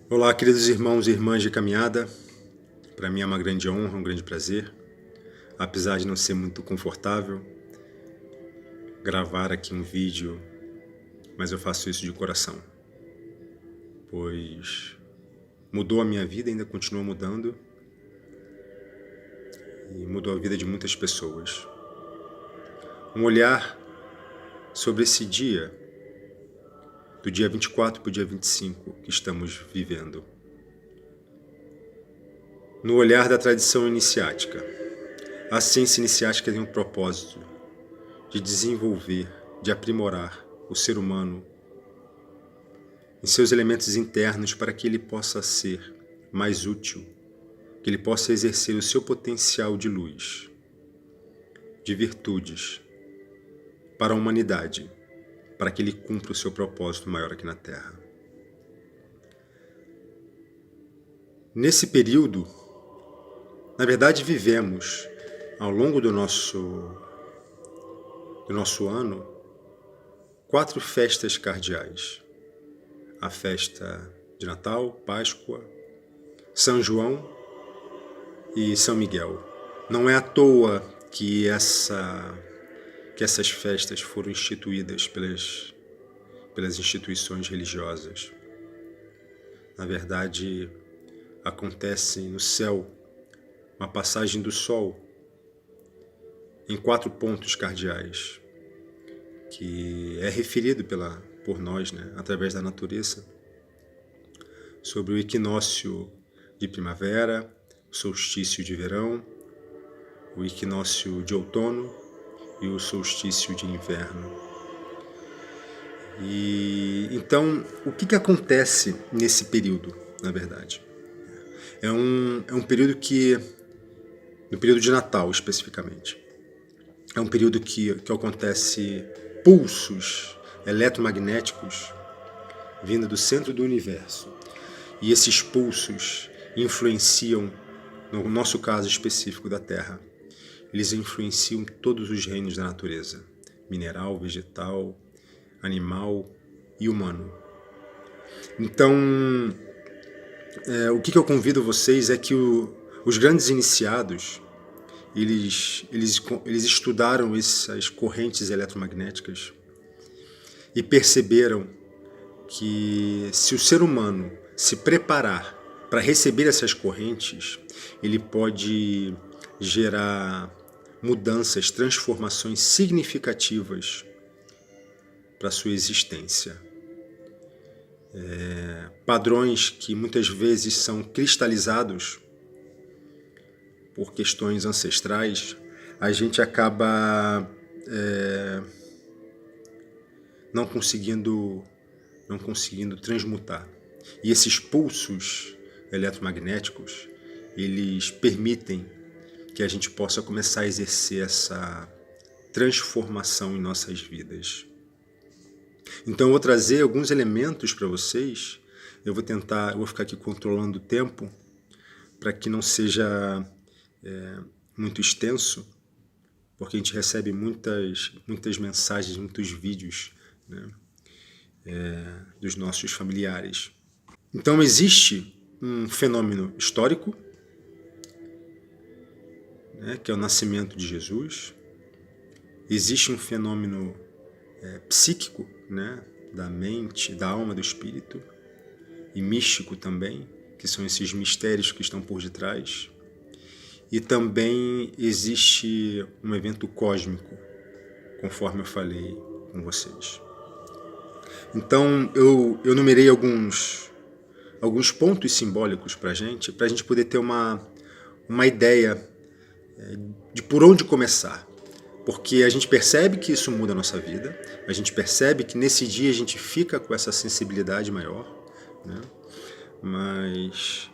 Olá, queridos irmãos e irmãs de caminhada. Para mim é uma grande honra, um grande prazer, apesar de não ser muito confortável, gravar aqui um vídeo, mas eu faço isso de coração, pois mudou a minha vida e ainda continua mudando, e mudou a vida de muitas pessoas. Um olhar sobre esse dia, do dia 24 para o dia 25 que estamos vivendo. No olhar da tradição iniciática. A ciência iniciática tem um propósito de desenvolver, de aprimorar o ser humano em seus elementos internos para que ele possa ser mais útil, que ele possa exercer o seu potencial de luz, de virtudes para a humanidade, para que ele cumpra o seu propósito maior aqui na Terra. Nesse período, na verdade, vivemos ao longo do nosso ano 4 festas cardeais: a festa de Natal, Páscoa, São João e São Miguel. Não é à toa que essas festas foram instituídas pelas instituições religiosas. Na verdade, acontece no céu uma passagem do Sol em 4 pontos cardeais, que é referido por nós, através da natureza, sobre o equinócio de primavera, o solstício de verão, o equinócio de outono e o solstício de inverno. E então, o que acontece nesse período, na verdade? É um período no período de Natal especificamente, é um período que acontece pulsos eletromagnéticos vindo do centro do universo. E esses pulsos influenciam, no nosso caso específico da Terra, eles influenciam todos os reinos da natureza: mineral, vegetal, animal e humano. Então, o que eu convido vocês é que os grandes iniciados, eles estudaram essas correntes eletromagnéticas e perceberam que se o ser humano se preparar para receber essas correntes, ele pode gerar mudanças, transformações significativas para a sua existência. Padrões que muitas vezes são cristalizados por questões ancestrais, a gente acaba não conseguindo transmutar. E esses pulsos eletromagnéticos, eles permitem que a gente possa começar a exercer essa transformação em nossas vidas. Então eu vou trazer alguns elementos para vocês. Eu vou ficar aqui controlando o tempo para que não seja muito extenso, porque a gente recebe muitas mensagens, muitos vídeos, dos nossos familiares. Então existe um fenômeno histórico, que é o nascimento de Jesus. Existe um fenômeno psíquico, da mente, da alma, do espírito, e místico também, que são esses mistérios que estão por detrás. E também existe um evento cósmico, conforme eu falei com vocês. Então eu numerei alguns pontos simbólicos para a gente poder ter uma ideia de por onde começar. Porque a gente percebe que isso muda a nossa vida, a gente percebe que nesse dia a gente fica com essa sensibilidade maior, mas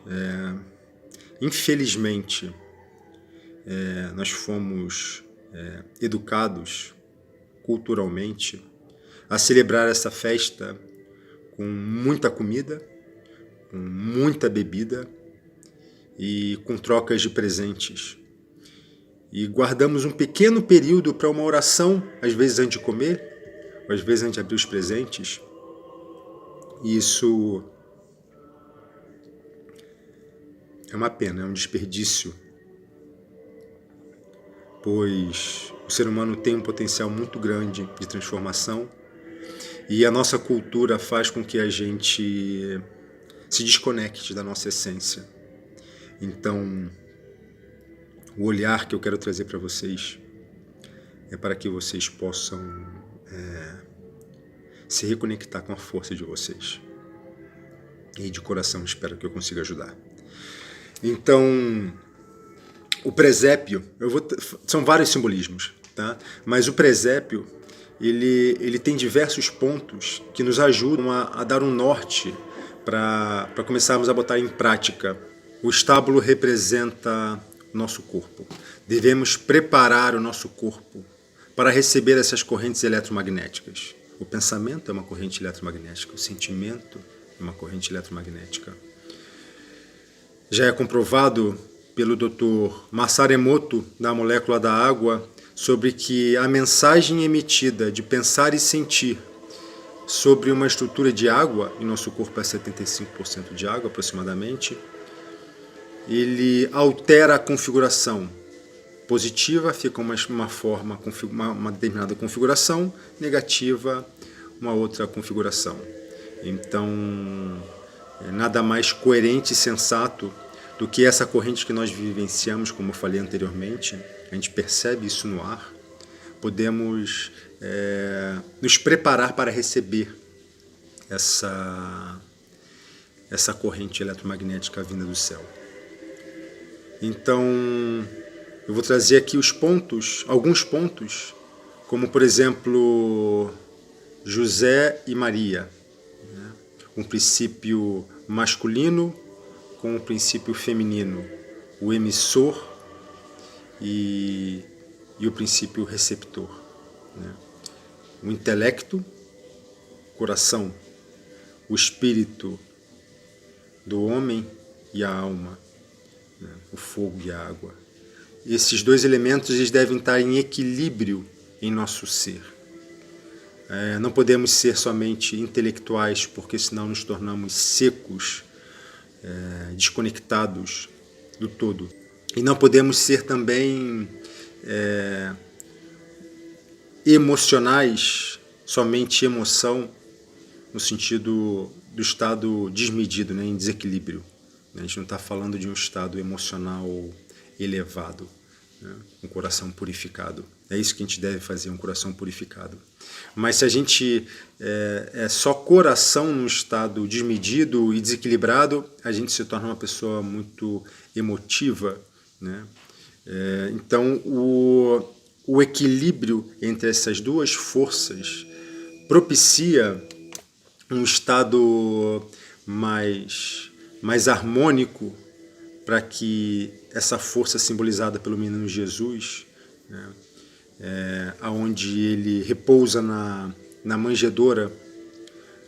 infelizmente nós fomos educados culturalmente a celebrar essa festa com muita comida, com muita bebida e com trocas de presentes. E guardamos um pequeno período para uma oração, às vezes antes de comer, ou às vezes antes de abrir os presentes. E isso É uma pena, é um desperdício, pois o ser humano tem um potencial muito grande de transformação e a nossa cultura faz com que a gente se desconecte da nossa essência. Então, o olhar que eu quero trazer para vocês é para que vocês possam se reconectar com a força de vocês. E de coração espero que eu consiga ajudar. Então, o presépio, são vários simbolismos, tá? Mas o presépio, ele tem diversos pontos que nos ajudam a dar um norte para começarmos a botar em prática. O estábulo representa o nosso corpo. Devemos preparar o nosso corpo para receber essas correntes eletromagnéticas. O pensamento é uma corrente eletromagnética, o sentimento é uma corrente eletromagnética. Já é comprovado pelo Dr. Masaru Emoto, da molécula da água, sobre que a mensagem emitida de pensar e sentir sobre uma estrutura de água, e nosso corpo é 75% de água aproximadamente, ele altera a configuração. Positiva fica uma determinada configuração, negativa uma outra configuração. Então, nada mais coerente e sensato do que essa corrente que nós vivenciamos, como eu falei anteriormente. A gente percebe isso no ar. Podemos nos preparar para receber essa corrente eletromagnética vinda do céu. Então, eu vou trazer aqui alguns pontos, como por exemplo, José e Maria, né? Um princípio masculino com um princípio feminino, o emissor e o princípio receptor, né? O intelecto, coração, o espírito do homem e a alma, né? O fogo e a água. Esses dois elementos eles devem estar em equilíbrio em nosso ser. Não podemos ser somente intelectuais, porque senão nos tornamos secos, desconectados do todo. E não podemos ser também emocionais, somente emoção, no sentido do estado desmedido, né, em desequilíbrio. A gente não está falando de um estado emocional elevado, né, um coração purificado. É isso que a gente deve fazer, um coração purificado. Mas se a gente é só coração num estado desmedido e desequilibrado, a gente se torna uma pessoa muito emotiva, né? Então, o equilíbrio entre essas duas forças propicia um estado mais harmônico para que essa força simbolizada pelo menino Jesus, né, onde ele repousa na manjedoura.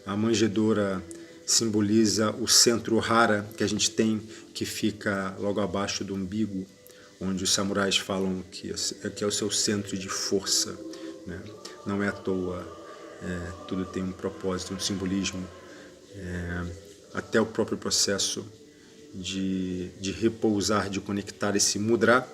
A manjedoura simboliza o centro hara que a gente tem, que fica logo abaixo do umbigo, onde os samurais falam que é o seu centro de força, né? Não é à toa, tudo tem um propósito, um simbolismo. Até o próprio processo de repousar, de conectar esse mudra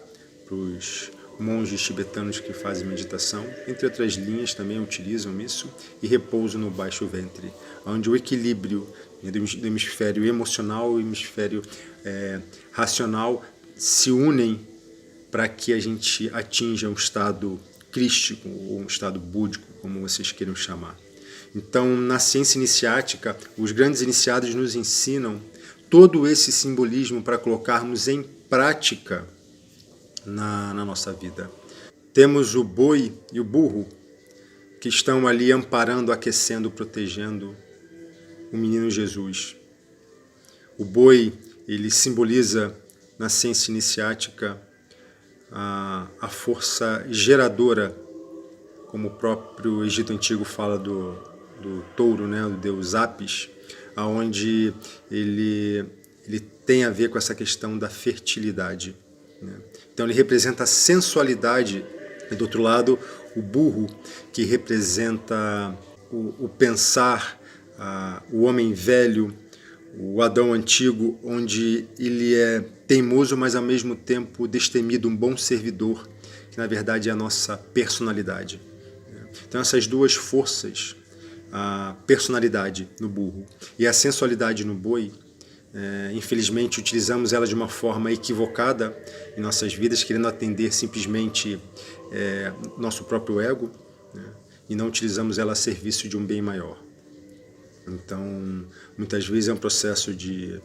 para os monges tibetanos que fazem meditação, entre outras linhas também utilizam isso, e repouso no baixo ventre, onde o equilíbrio do hemisfério emocional e o hemisfério racional se unem para que a gente atinja um estado crístico ou um estado búdico, como vocês queiram chamar. Então, na ciência iniciática, os grandes iniciados nos ensinam todo esse simbolismo para colocarmos em prática na nossa vida. Temos o boi e o burro que estão ali amparando, aquecendo, protegendo o menino Jesus. O boi, ele simboliza na ciência iniciática a força geradora, como o próprio Egito Antigo fala do touro, né, do deus Apis, onde ele tem a ver com essa questão da fertilidade, né? Então ele representa a sensualidade, e do outro lado o burro, que representa o pensar, o homem velho, o Adão antigo, onde ele é teimoso, mas ao mesmo tempo destemido, um bom servidor, que na verdade é a nossa personalidade. Então essas duas forças, a personalidade no burro e a sensualidade no boi, infelizmente utilizamos ela de uma forma equivocada em nossas vidas, querendo atender simplesmente nosso próprio ego, né? E não utilizamos ela a serviço de um bem maior. Então, muitas vezes é um processo de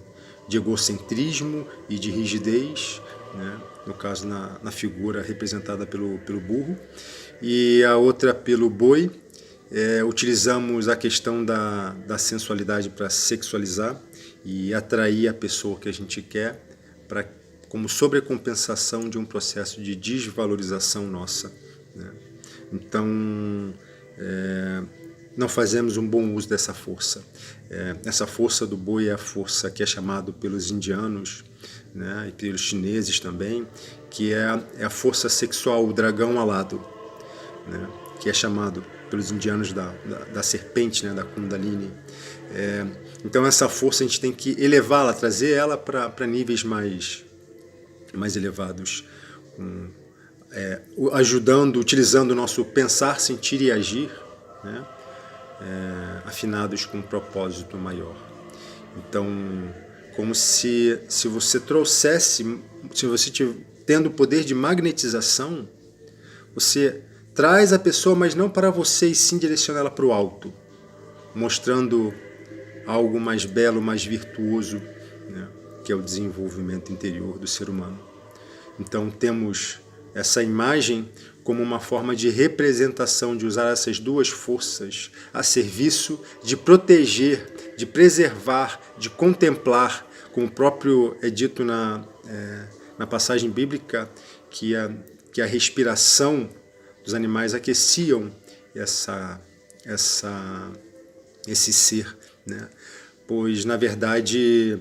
egocentrismo e de rigidez, né? No caso na figura representada pelo burro, e a outra pelo boi. Utilizamos a questão da sensualidade para sexualizar e atrair a pessoa que a gente quer, como sobrecompensação de um processo de desvalorização nossa, né? Então, não fazemos um bom uso dessa força. Essa força do boi é a força que é chamado pelos indianos, né, e pelos chineses também, que é a força sexual, o dragão alado, né, que é chamado pelos indianos da serpente, né, da Kundalini. Então essa força a gente tem que elevá-la, trazer ela para níveis mais elevados, ajudando, utilizando o nosso pensar, sentir e agir, né, afinados com um propósito maior. Então, como se você trouxesse, se você tendo o poder de magnetização, você traz a pessoa, mas não para você, e sim direciona ela para o alto, mostrando algo mais belo, mais virtuoso, né, que é o desenvolvimento interior do ser humano. Então temos essa imagem como uma forma de representação, de usar essas duas forças a serviço de proteger, de preservar, de contemplar, como o próprio é dito na passagem bíblica, que a respiração dos animais aqueciam esse ser, né? Pois, na verdade,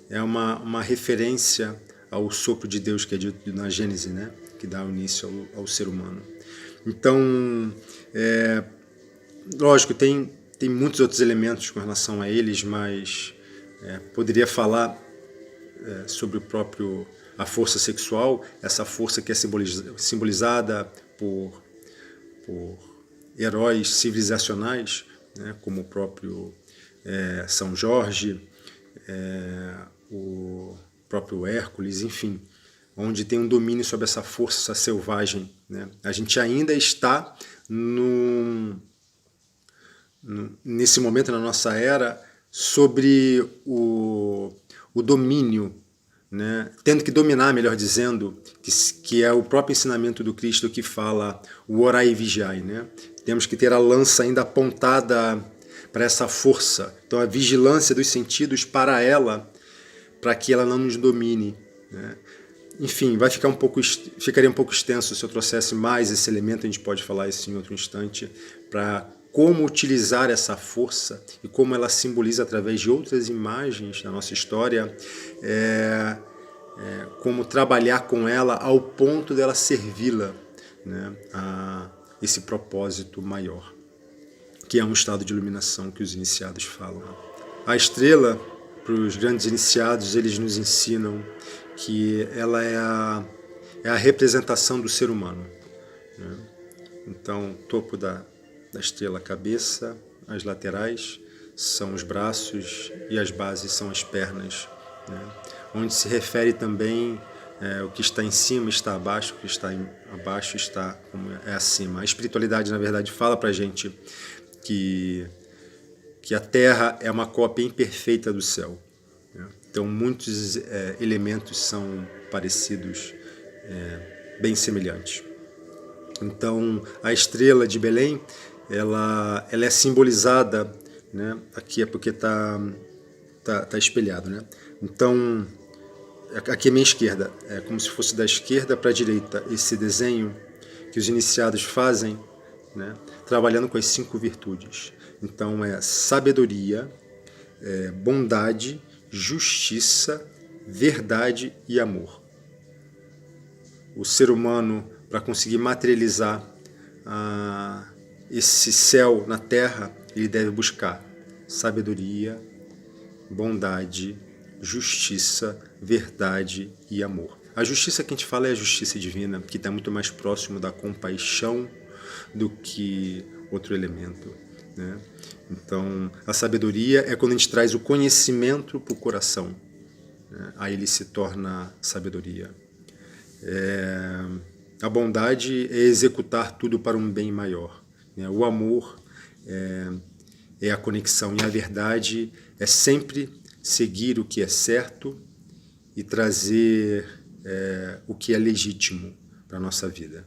é uma referência ao sopro de Deus que é dito na Gênesis, né? Que dá início ao ser humano. Então, lógico, tem muitos outros elementos com relação a eles, mas poderia falar sobre a força sexual, essa força que é simbolizada por heróis civilizacionais, né, como o próprio São Jorge, o próprio Hércules, enfim, onde tem um domínio sobre essa força selvagem, né? A gente ainda está nesse momento na nossa era sobre o domínio, né? Tendo que dominar, melhor dizendo, que é o próprio ensinamento do Cristo que fala o orai e vigiai, né? Temos que ter a lança ainda apontada para essa força, então a vigilância dos sentidos para ela, para que ela não nos domine, né? Enfim, ficaria um pouco extenso se eu trouxesse mais esse elemento, a gente pode falar isso em outro instante, para como utilizar essa força e como ela simboliza através de outras imagens da nossa história, como trabalhar com ela ao ponto dela servi-la, né, a esse propósito maior, que é um estado de iluminação que os iniciados falam. A estrela, para os grandes iniciados, eles nos ensinam que ela é a representação do ser humano, né? Então, topo da estrela, a cabeça, as laterais são os braços e as bases são as pernas, né? Onde se refere também o que está em cima está abaixo, o que está abaixo está como é acima. A espiritualidade, na verdade, fala para a gente que a Terra é uma cópia imperfeita do céu, né? Então, muitos elementos são parecidos, bem semelhantes. Então, a estrela de Belém, ela é simbolizada, né? Aqui é porque tá espelhado, né? Então, aqui é minha esquerda, é como se fosse da esquerda para a direita, esse desenho que os iniciados fazem, né? Trabalhando com as 5 virtudes. Então, é sabedoria, bondade, justiça, verdade e amor. O ser humano, para conseguir materializar esse céu na Terra, ele deve buscar sabedoria, bondade, justiça, verdade e amor. A justiça que a gente fala é a justiça divina, que está muito mais próximo da compaixão do que outro elemento, né? Então, a sabedoria é quando a gente traz o conhecimento para o coração, né? Aí ele se torna sabedoria. A bondade é executar tudo para um bem maior, né? O amor é a conexão, e a verdade é sempre seguir o que é certo e trazer o que é legítimo para a nossa vida.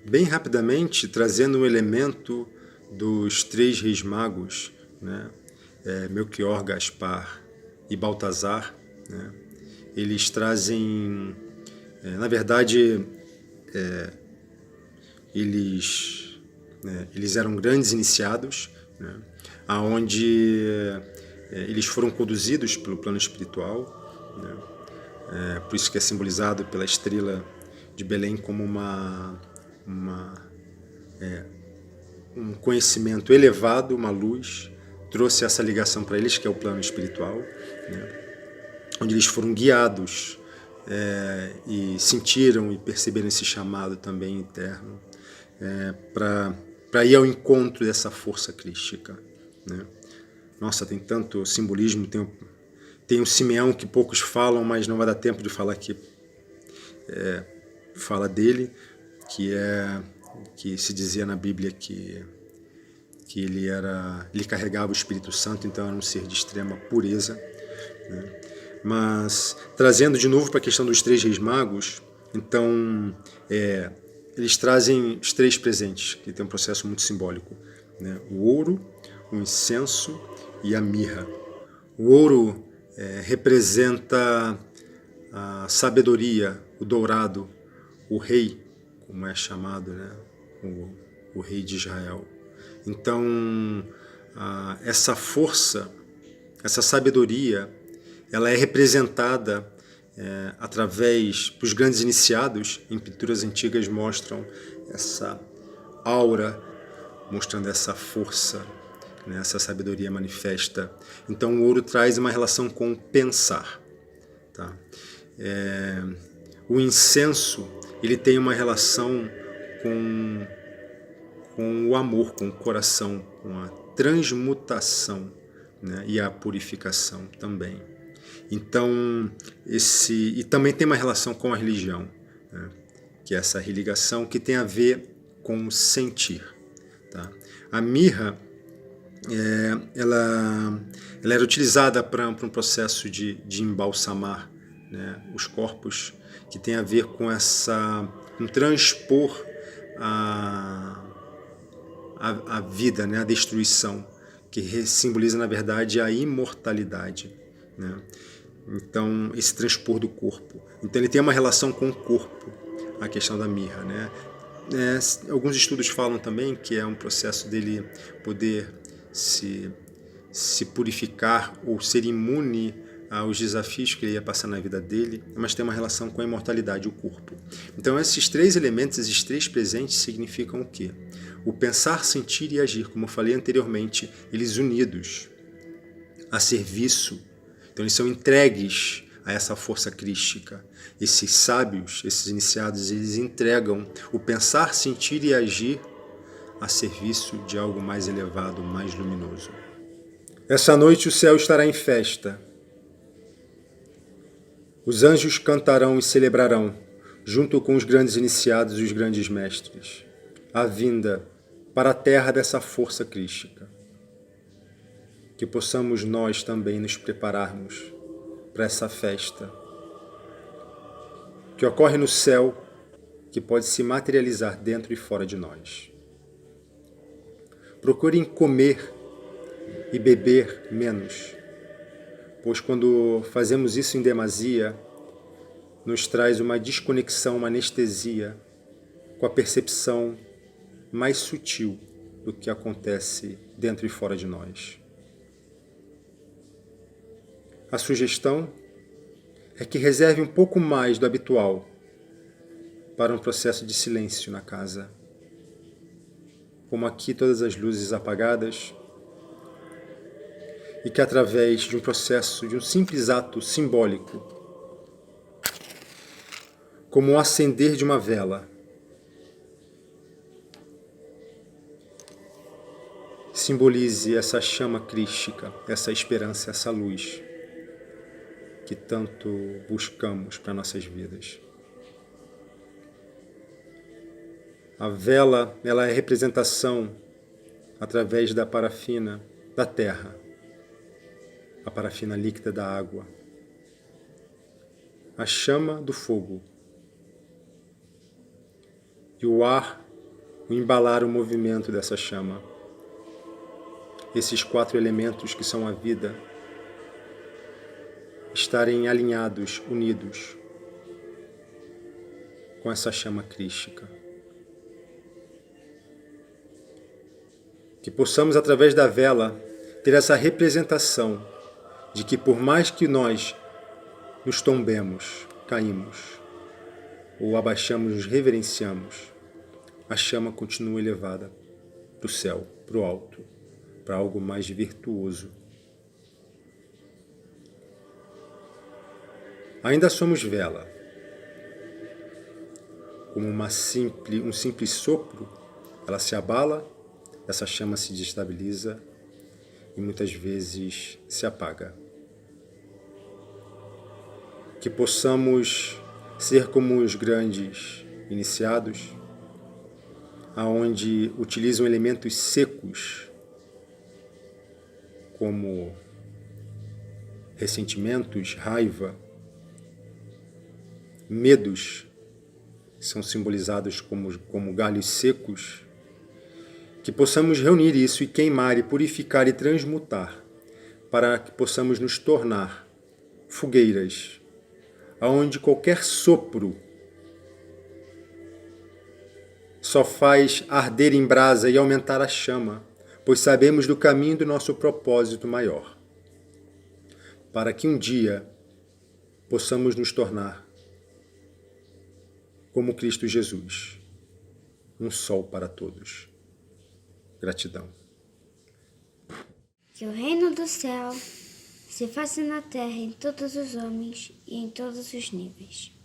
Bem rapidamente, trazendo um elemento dos três reis magos, né? Melchior, Gaspar e Baltazar, né? Eles trazem, na verdade, eles eram grandes iniciados, né? Onde eles foram conduzidos pelo plano espiritual, né? Por isso que é simbolizado pela estrela de Belém como um conhecimento elevado, uma luz, trouxe essa ligação para eles, que é o plano espiritual, né? Onde eles foram guiados e sentiram e perceberam esse chamado também interno para ir ao encontro dessa força crística, né? Nossa, tem tanto simbolismo, tem o Simeão que poucos falam, mas não vai dar tempo de falar aqui. Fala dele, que se dizia na Bíblia que ele carregava o Espírito Santo, então era um ser de extrema pureza, né? Mas trazendo de novo para a questão dos três reis magos, então eles trazem os três presentes, que tem um processo muito simbólico, né? O ouro, o incenso e a mirra. O ouro representa a sabedoria, o dourado, o rei, como é chamado, né? O rei de Israel. Então, essa força, essa sabedoria, ela é representada através dos grandes iniciados. Em pinturas antigas mostram essa aura, mostrando essa força, né? Essa sabedoria manifesta. Então, o ouro traz uma relação com o pensar, tá? O incenso, ele tem uma relação com o amor, com o coração, com a transmutação, né? E a purificação também. Então, e também tem uma relação com a religião, né? Que é essa religação que tem a ver com o sentir, tá? A mirra, ela era utilizada para um processo de embalsamar, né, os corpos, que tem a ver com com transpor a vida, né, a destruição, que simboliza, na verdade, a imortalidade, né? Então, esse transpor do corpo. Então, ele tem uma relação com o corpo, a questão da mirra, né? Alguns estudos falam também que é um processo dele poder se purificar ou ser imune aos desafios que ele ia passar na vida dele, mas tem uma relação com a imortalidade, o corpo. Então, esses três elementos, esses três presentes, significam o quê? O pensar, sentir e agir, como eu falei anteriormente, eles unidos a serviço. Então, eles são entregues a essa força crística. Esses sábios, esses iniciados, eles entregam o pensar, sentir e agir a serviço de algo mais elevado, mais luminoso. Essa noite o céu estará em festa. Os anjos cantarão e celebrarão, junto com os grandes iniciados e os grandes mestres, a vinda para a terra dessa força crística. Que possamos nós também nos prepararmos para essa festa que ocorre no céu, que pode se materializar dentro e fora de nós. Procurem comer e beber menos, pois quando fazemos isso em demasia, nos traz uma desconexão, uma anestesia com a percepção mais sutil do que acontece dentro e fora de nós. A sugestão é que reserve um pouco mais do habitual para um processo de silêncio na casa. Como aqui todas as luzes apagadas, e que através de um processo, de um simples ato simbólico, como o acender de uma vela, simbolize essa chama crística, essa esperança, essa luz que tanto buscamos para nossas vidas. A vela, ela é representação, através da parafina, da terra, a parafina líquida da água, a chama do fogo e o ar, o embalar o movimento dessa chama. Esses 4 elementos que são a vida, estarem alinhados, unidos com essa chama crística. Que possamos, através da vela, ter essa representação de que por mais que nós nos tombemos, caímos, ou abaixamos, nos reverenciamos, a chama continua elevada para o céu, para o alto, para algo mais virtuoso. Ainda somos vela. Como um simples sopro, ela se abala, essa chama se desestabiliza e muitas vezes se apaga. Que possamos ser como os grandes iniciados, aonde utilizam elementos secos, como ressentimentos, raiva, medos, são simbolizados como galhos secos, que possamos reunir isso e queimar e purificar e transmutar, para que possamos nos tornar fogueiras, aonde qualquer sopro só faz arder em brasa e aumentar a chama, pois sabemos do caminho do nosso propósito maior, para que um dia possamos nos tornar como Cristo Jesus, um sol para todos. Gratidão. Que o reino do céu se faça na terra em todos os homens e em todos os níveis.